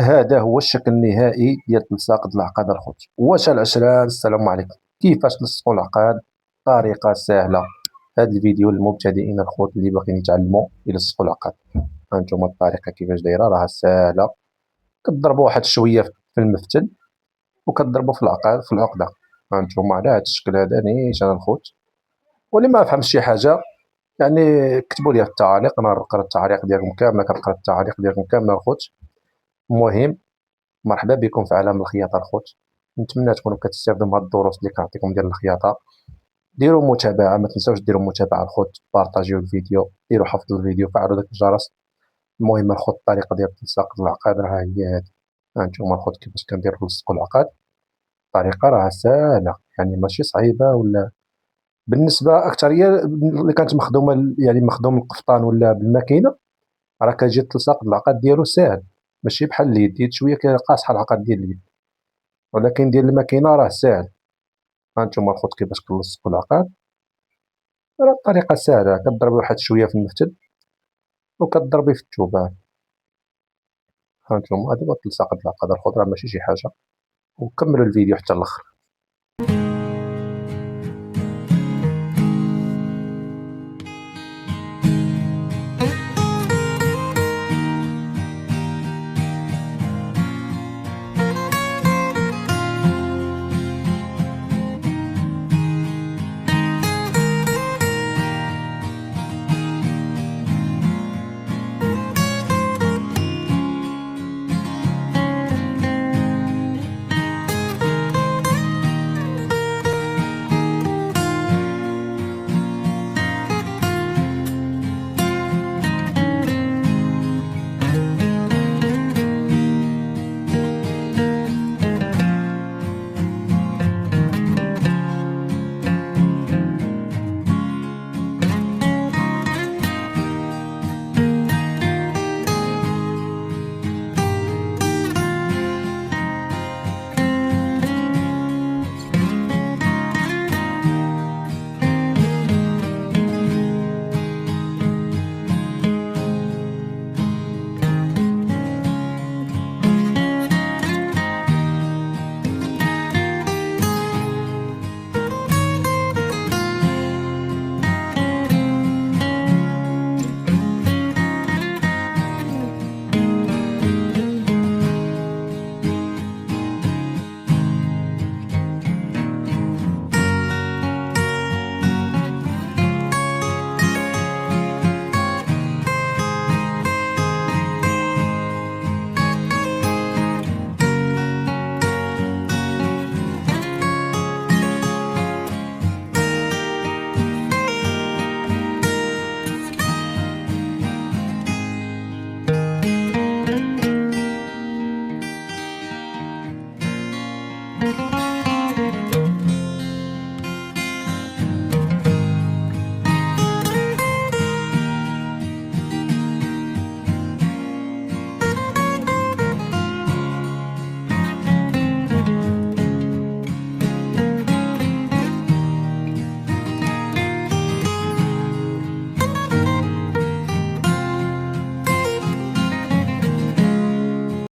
هذا هو الشكل النهائي ديال تلصاق العقاد الخوت. واش العشرة، السلام عليكم. كيفاش تلصقوا العقاد؟ طريقة سهلة. هذا الفيديو للمبتدئين الخوت اللي باغيين يتعلموا يلصقوا العقاد. هانتوما الطريقة كيفاش دايرة، راه سهلة. كتضربوا واحد شوية في المفتل وكتضربوا في العقاد في العقدة. هانتوما على هذا الشكل هذا نيشان الخوت. واللي ما فهمش شي حاجة يعني كتبوا لي في التعاليق، انا نقرا التعاليق ديالكم كامله، كنقرا التعاليق ديالكم كامله الخوت. المهم، مرحبا بكم في عالم الخياطة الخوت. نتمنى تكونوا كتستافدوا من هاد الدروس اللي كنعطيكم ديال الخياطة. ديروا متابعة، ما تنساوش ديروا متابعة الخوت، بارطاجيو الفيديو، ديروا حفظ الفيديو، فعلوا داك الجرس. المهم الخوت، الطريقة ديال تلصاق العقاد راه هي هادي. ها انتوما الخوت كيفاش كنديروا نلصقوا العقاد. الطريقة راه ساهلة، يعني ماشي صعيبة ولا. بالنسبة أكترية اللي كانت مخدومة يعني مخدوم القفطان ولا بالماكينة، راه كتجي تلصاق العقاد ديالو ساهل، ماشي بحال اليد شوية قاصحة العقاد ديال اليد، ولكن ديال الماكينة راه ساهل. هانتوما الخوت كيفاش كنلصقوا العقاد، راه الطريقة ساهلة. كضربي واحد شوية في المفتل وكضربي في الثوبان. هانتوما هادي هو تلصاق العقاد الخضرا، ماشي شي حاجة. وكملوا الفيديو حتى الاخر.